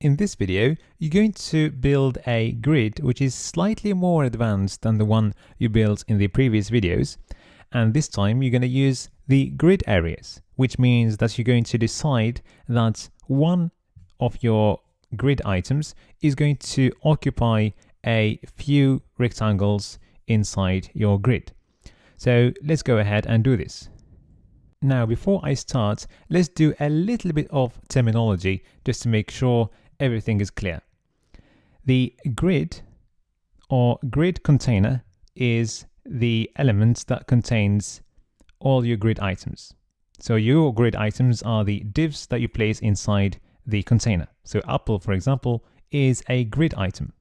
In this video, you're going to build a grid which is slightly more advanced than the one you built in the previous videos. And this time you're going to use the grid areas, which means that you're going to decide that one of your grid items is going to occupy a few rectangles inside your grid. So let's go ahead and do this. Now, before I start, let's do a little bit of terminology just to make sure everything is clear. The grid or grid container is the element that contains all your grid items. So your grid items are the divs that you place inside the container. So Apple, for example, is a grid item.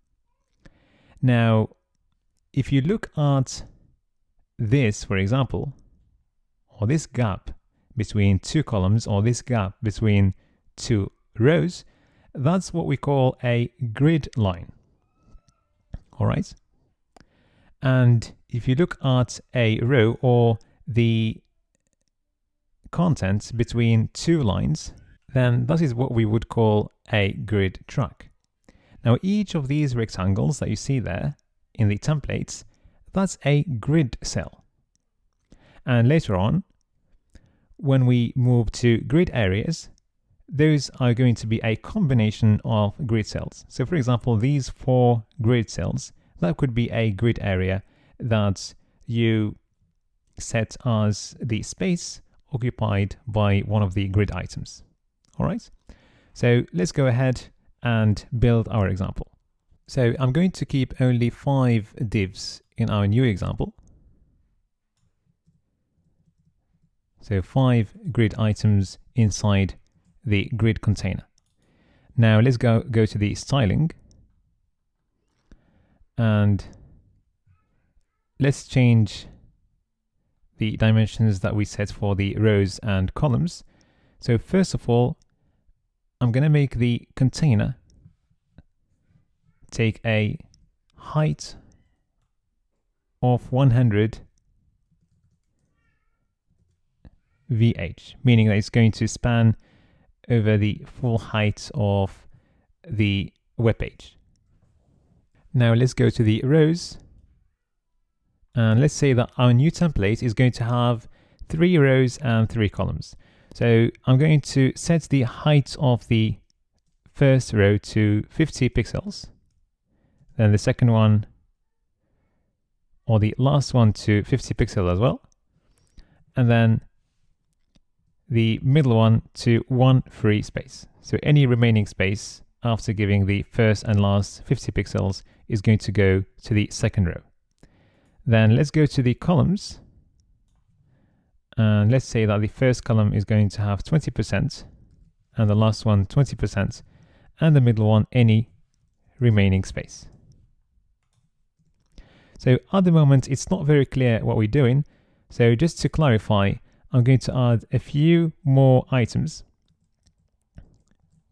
Now, if you look at this, for example, or this gap between two columns, or this gap between two rows, that's what we call a grid line. All right. And if you look at a row or the content between two lines, then that is what we would call a grid track. Now, each of these rectangles that you see there in the templates, that's a grid cell. And later on, when we move to grid areas, those are going to be a combination of grid cells. So for example, these 4 grid cells, that could be a grid area that you set as the space occupied by one of the grid items. All right. So let's go ahead and build our example. So I'm going to keep only 5 divs in our new example. So 5 grid items inside the grid container. Now let's go to the styling and let's change the dimensions that we set for the rows and columns. So first of all, I'm going to make the container take a height of 100 VH, meaning that it's going to span over the full height of the web page. Now let's go to the rows, and let's say that our new template is going to have 3 rows and 3 columns. So I'm going to set the height of the first row to 50 pixels, then the second one or the last one to 50 pixels as well, and then the middle one to 1 free space. So any remaining space after giving the first and last 50 pixels is going to go to the second row. Then let's go to the columns. And let's say that the first column is going to have 20% and the last one 20% and the middle one any remaining space. So at the moment, it's not very clear what we're doing. So just to clarify, I'm going to add a few more items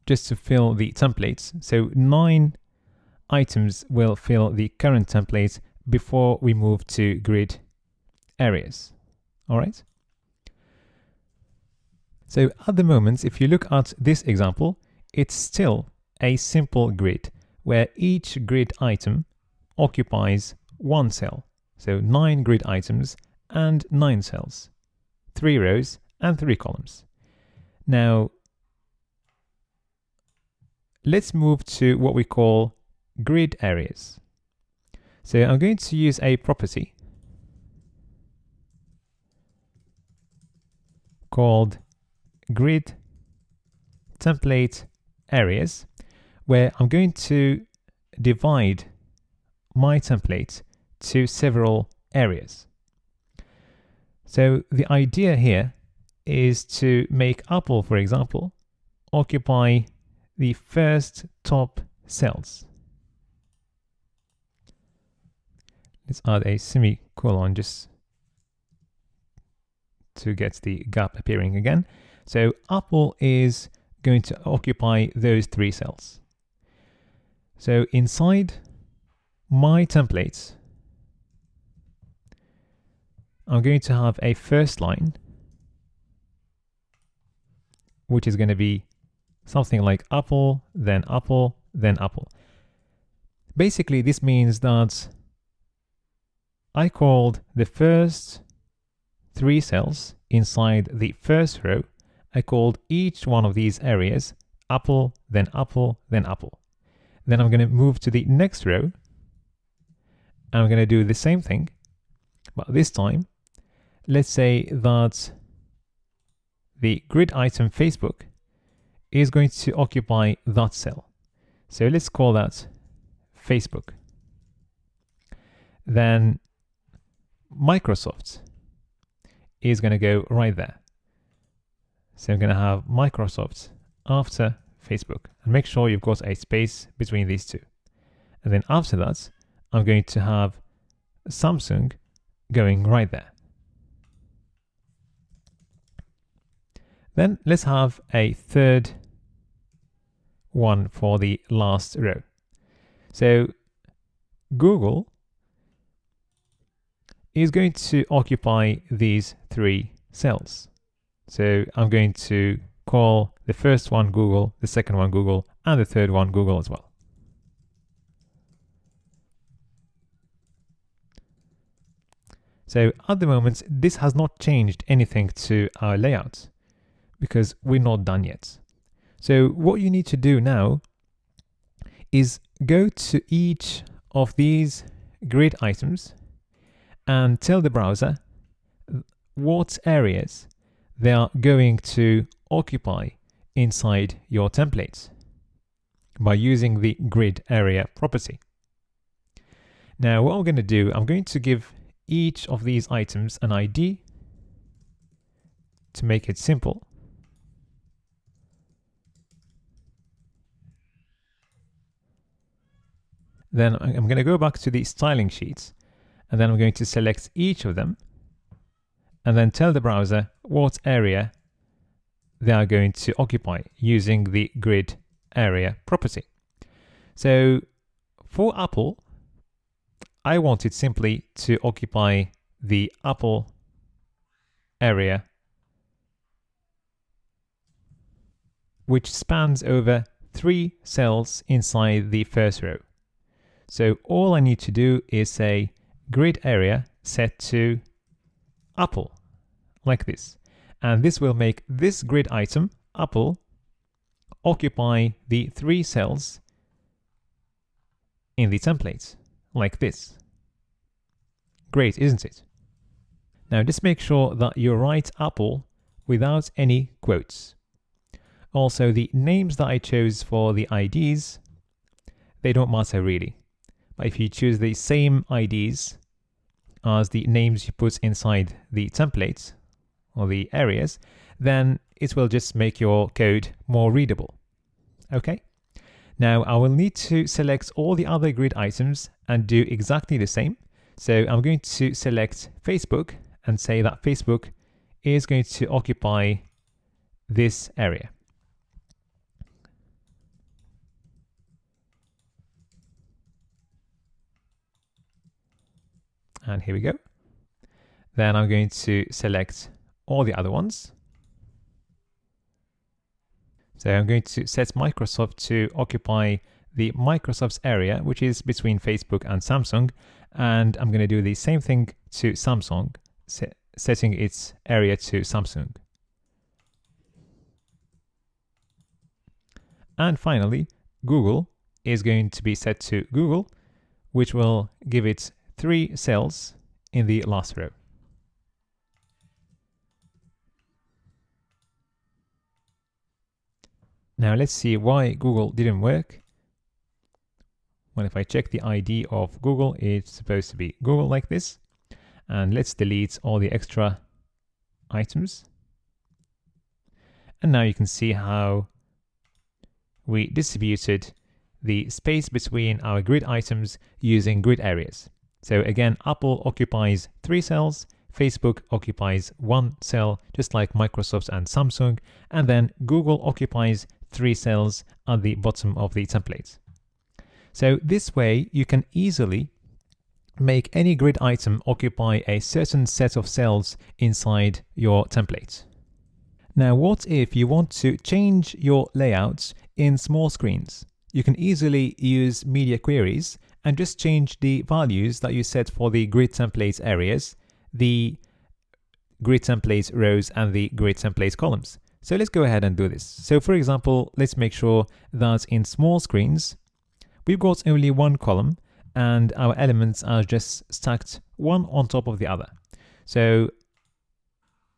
just to fill the templates. So 9 items will fill the current template before we move to grid areas. All right. So at the moment, if you look at this example, it's still a simple grid where each grid item occupies 1 cell. So 9 grid items and 9 cells. 3 rows and 3 columns. Now, let's move to what we call grid areas. So I'm going to use a property called grid template areas, where I'm going to divide my template to several areas. So the idea here is to make Apple, for example, occupy the first top cells. Let's add a semicolon just to get the gap appearing again. So Apple is going to occupy those 3 cells. So inside my templates, I'm going to have a first line, which is going to be something like Apple, then Apple, then Apple. Basically, this means that I called the first 3 cells inside the first row. I called each one of these areas Apple, then Apple, then Apple. Then I'm going to move to the next row, and I'm going to do the same thing, but this time, let's say that the grid item Facebook is going to occupy that cell. So let's call that Facebook. Then Microsoft is going to go right there. So I'm going to have Microsoft after Facebook, and make sure you've got a space between these two. And then after that, I'm going to have Samsung going right there. Then let's have a third one for the last row. So Google is going to occupy these 3 cells. So I'm going to call the first one Google, the second one Google, and the third one Google as well. So at the moment, this has not changed anything to our layout because we're not done yet. So what you need to do now is go to each of these grid items and tell the browser what areas they are going to occupy inside your templates by using the grid area property. Now what I'm going to do, I'm going to give each of these items an ID to make it simple. Then I'm going to go back to the styling sheets, and then I'm going to select each of them and then tell the browser what area they are going to occupy using the grid area property. So for Apple, I want it simply to occupy the Apple area, which spans over 3 cells inside the first row. So all I need to do is say grid area set to Apple, like this. And this will make this grid item, Apple, occupy the 3 cells in the template, like this. Great, isn't it? Now just make sure that you write Apple without any quotes. Also, the names that I chose for the IDs, they don't matter really. But if you choose the same IDs as the names you put inside the templates or the areas, then it will just make your code more readable. Okay? Now I will need to select all the other grid items and do exactly the same. So I'm going to select Facebook and say that Facebook is going to occupy this area. And here we go. Then I'm going to select all the other ones. So I'm going to set Microsoft to occupy the Microsoft's area, which is between Facebook and Samsung. And I'm going to do the same thing to Samsung, setting its area to Samsung. And finally, Google is going to be set to Google, which will give it 3 cells in the last row. Now let's see why Google didn't work. Well, if I check the ID of Google, it's supposed to be Google like this. And let's delete all the extra items. And now you can see how we distributed the space between our grid items using grid areas. So again, Apple occupies 3 cells, Facebook occupies 1 cell, just like Microsoft and Samsung, and then Google occupies 3 cells at the bottom of the template. So this way, you can easily make any grid item occupy a certain set of cells inside your template. Now, what if you want to change your layouts in small screens? You can easily use media queries and just change the values that you set for the grid templates areas, the grid templates rows, and the grid templates columns. So let's go ahead and do this. So for example, let's make sure that in small screens, we've got only one column and our elements are just stacked one on top of the other. So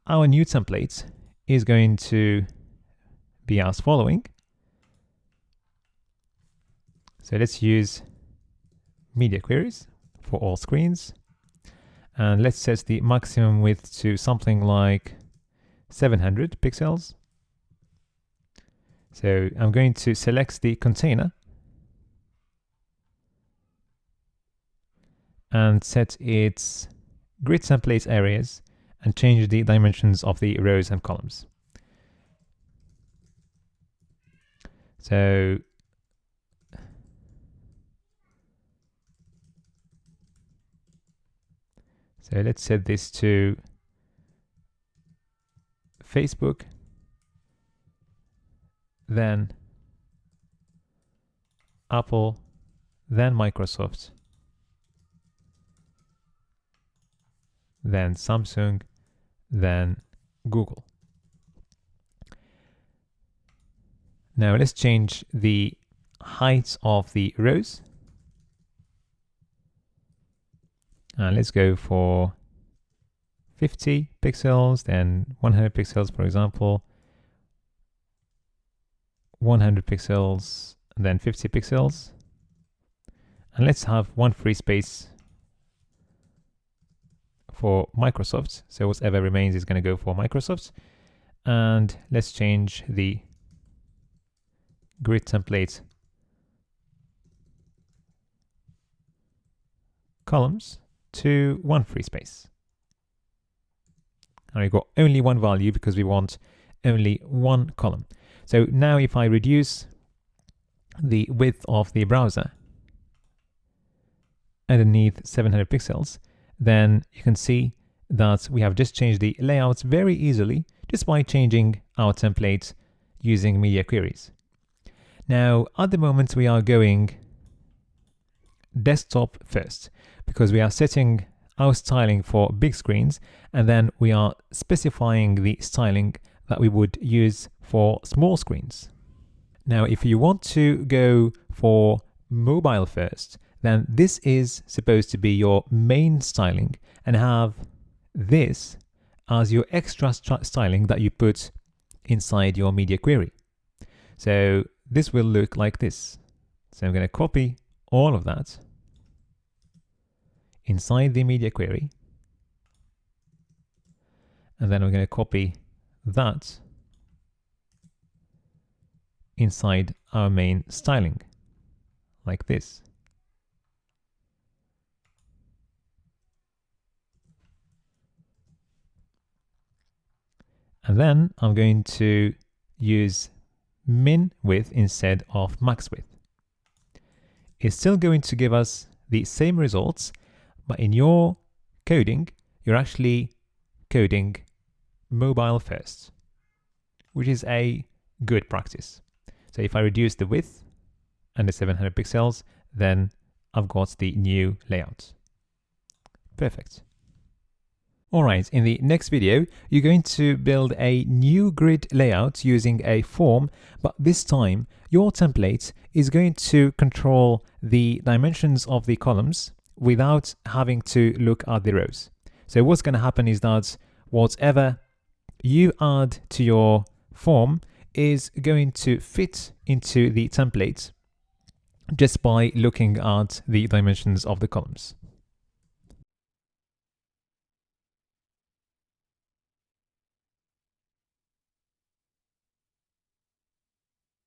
our new template is going to be as following. So let's use media queries for all screens. And let's set the maximum width to something like 700 pixels. So I'm going to select the container and set its grid templates areas and change the dimensions of the rows and columns. So let's set this to Facebook, then Apple, then Microsoft, then Samsung, then Google. Now let's change the height of the rows. And let's go for 50 pixels, then 100 pixels, for example, 100 pixels, and then 50 pixels. And let's have one free space for Microsoft. So whatever remains is going to go for Microsoft. And let's change the grid template columns to one free space. And we've got only one value because we want only one column. So now if I reduce the width of the browser underneath 700 pixels, then you can see that we have just changed the layouts very easily just by changing our template using media queries. Now, at the moment, we are going desktop first because we are setting our styling for big screens, and then we are specifying the styling that we would use for small screens. Now, if you want to go for mobile first, then this is supposed to be your main styling and have this as your extra styling that you put inside your media query. So this will look like this. So I'm going to copy all of that inside the media query. And then we're going to copy that inside our main styling, like this. And then I'm going to use min width instead of max width. It's still going to give us the same results, but in your coding, you're actually coding mobile first, which is a good practice. So if I reduce the width and the 700 pixels, then I've got the new layout. Perfect. All right, in the next video, you're going to build a new grid layout using a form, but this time your template is going to control the dimensions of the columns without having to look at the rows. So what's going to happen is that whatever you add to your form is going to fit into the template just by looking at the dimensions of the columns.